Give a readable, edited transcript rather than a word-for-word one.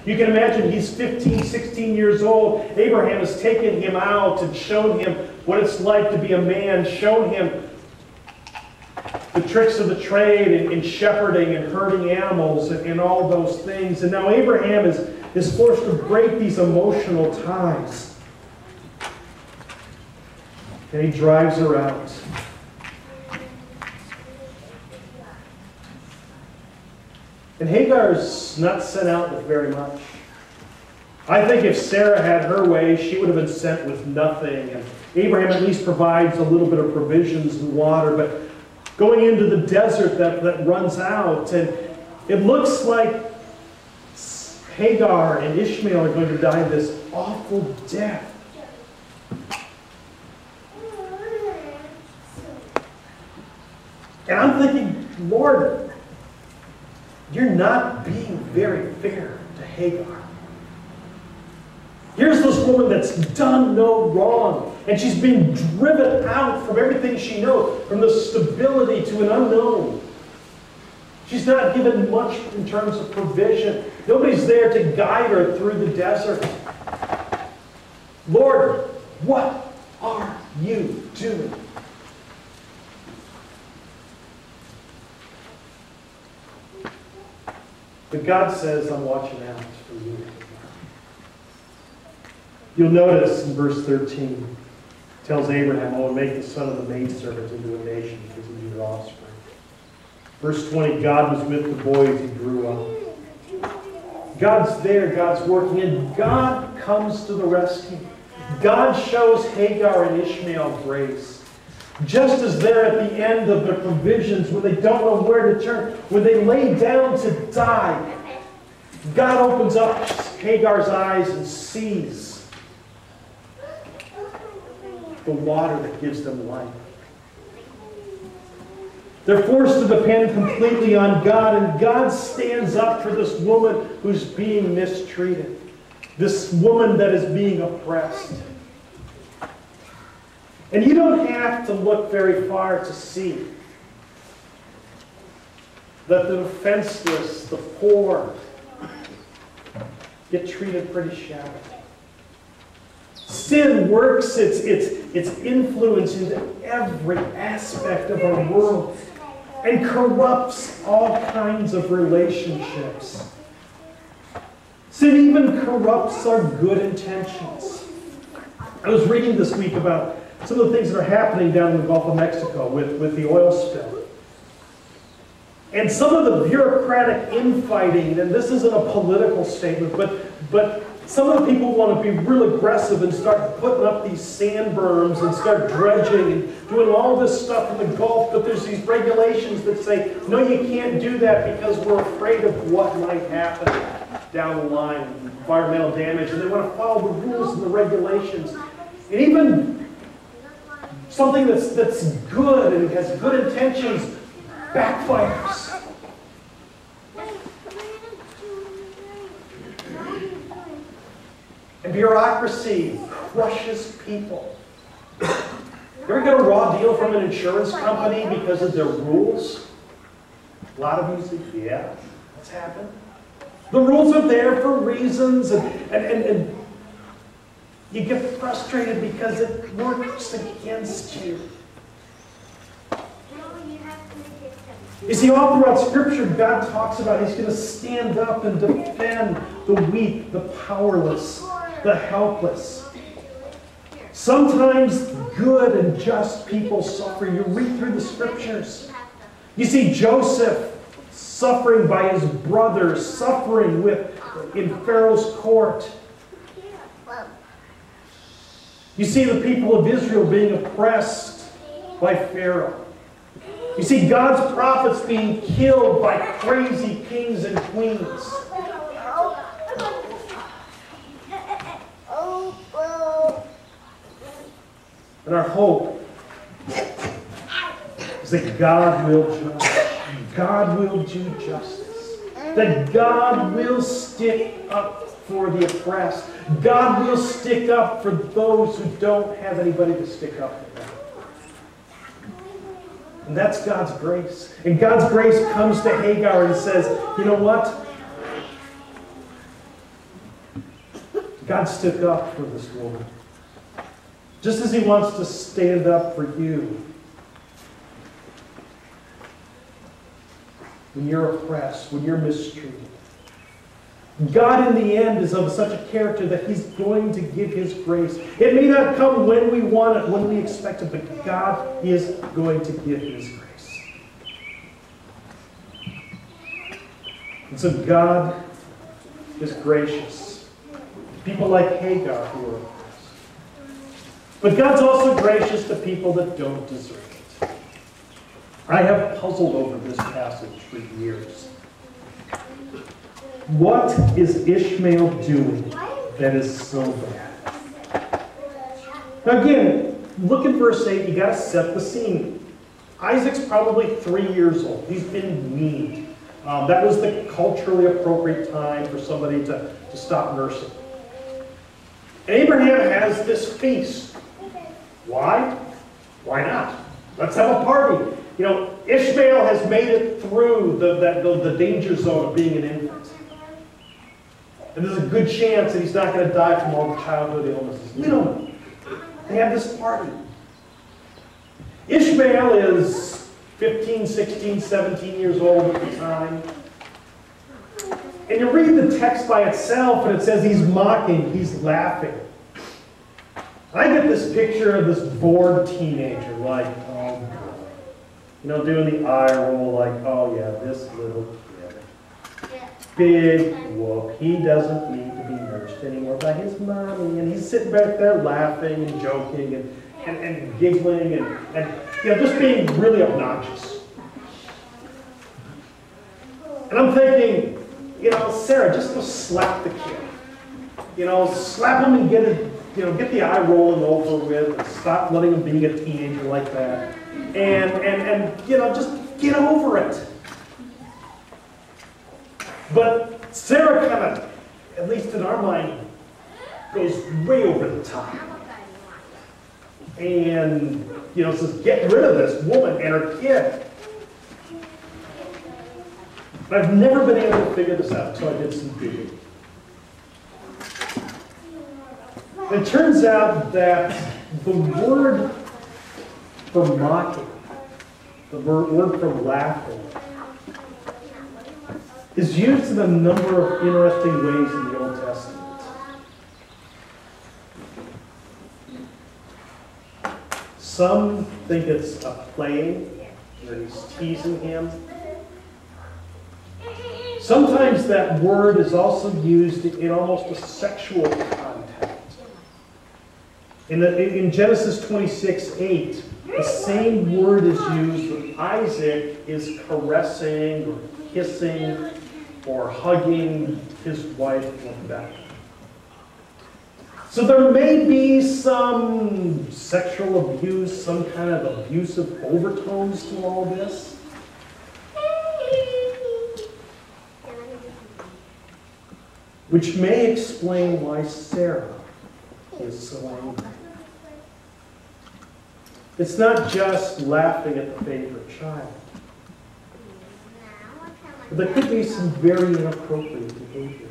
You can imagine he's 15, 16 years old. Abraham has taken him out and shown him what it's like to be a man, shown him the tricks of the trade in shepherding and herding animals and all those things. And now Abraham is forced to break these emotional ties. And he drives her out. And Hagar's not sent out with very much. I think if Sarah had her way, she would have been sent with nothing. And Abraham at least provides a little bit of provisions and water. But going into the desert that runs out, and it looks like Hagar and Ishmael are going to die this awful death. And I'm thinking, Lord, you're not being very fair to Hagar. Here's this woman that's done no wrong, and she's being driven out from everything she knows, from the stability to an unknown. She's not given much in terms of provision. Nobody's there to guide her through the desert. Lord, what are you doing? But God says, I'm watching out for you. You'll notice in verse 13, it tells Abraham, I will make the son of the maidservant into a nation because of your offspring. Verse 20, God was with the boy as he grew up. God's there, God's working, and God comes to the rescue. God shows Hagar and Ishmael grace. Just as they're at the end of their provisions, when they don't know where to turn, when they lay down to die, God opens up Hagar's eyes and sees the water that gives them life. They're forced to depend completely on God, and God stands up for this woman who's being mistreated, this woman that is being oppressed. And you don't have to look very far to see that the defenseless, the poor, get treated pretty shabbily. Sin works its influence into every aspect of our world and corrupts all kinds of relationships. Sin even corrupts our good intentions. I was reading this week about some of the things that are happening down in the Gulf of Mexico with the oil spill. And some of the bureaucratic infighting, and this isn't a political statement, but some of the people want to be real aggressive and start putting up these sand berms and start dredging and doing all this stuff in the Gulf, but there's these regulations that say, no, you can't do that because we're afraid of what might happen down the line, environmental damage, and they want to follow the rules and the regulations. And even something that's good and has good intentions backfires. And bureaucracy crushes people. You ever get a raw deal from an insurance company because of their rules? A lot of you say, yeah, that's happened. The rules are there for reasons, and you get frustrated because it works against you. You see, all throughout Scripture, God talks about He's going to stand up and defend the weak, the powerless, the helpless. Sometimes good and just people suffer. You read through the Scriptures. You see Joseph suffering by his brothers, suffering in Pharaoh's court. You see the people of Israel being oppressed by Pharaoh. You see God's prophets being killed by crazy kings and queens. And our hope is that God will judge. God will do justice. That God will stick up for the oppressed. God will stick up for those who don't have anybody to stick up for them. And that's God's grace. And God's grace comes to Hagar and says, you know what? God stood up for this woman. Just as he wants to stand up for you. When you're oppressed, when you're mistreated. God in the end is of such a character that he's going to give his grace. It may not come when we want it, when we expect it, but God is going to give his grace. And so God is gracious. People like Hagar who are oppressed. But God's also gracious to people that don't deserve it. I have puzzled over this passage for years. What is Ishmael doing that is so bad? Now again, look at verse 8. You got to set the scene. Isaac's probably 3 years old. He's been weaned. That was the culturally appropriate time for somebody to stop nursing. And Abraham has this feast. Why? Why not? Let's have a party. You know, Ishmael has made it through the danger zone of being an infant. And there's a good chance that he's not going to die from all the childhood illnesses. We don't know. They have this party. Ishmael is 15, 16, 17 years old at the time. And you read the text by itself, and it says he's mocking, he's laughing. I get this picture of this bored teenager, like, oh, you know, doing the eye roll, like, oh yeah, this little kid. Big whoop. He doesn't need to be nursed anymore by his mommy. And he's sitting back there laughing and joking and giggling and you know, just being really obnoxious. And I'm thinking, you know, Sarah, just go slap the kid. You know, slap him and get it, you know, get the eye rolling over with and stop letting him be a teenager like that. And you know, just get over it. But Sarah kind of, at least in our mind, goes way over the top. And, you know, says, get rid of this woman and her kid. But I've never been able to figure this out, so I did some digging. It turns out that the word for mocking, the word for laughing, is used in a number of interesting ways in the Old Testament. Some think it's a play, that he's teasing him. Sometimes that word is also used in almost a sexual context. In Genesis 26:8, the same word is used when Isaac is caressing or kissing or hugging his wife Rebecca. So there may be some sexual abuse, some kind of abusive overtones to all this. Which may explain why Sarah is so angry. It's not just laughing at the favorite child. But there could be some very inappropriate behavior.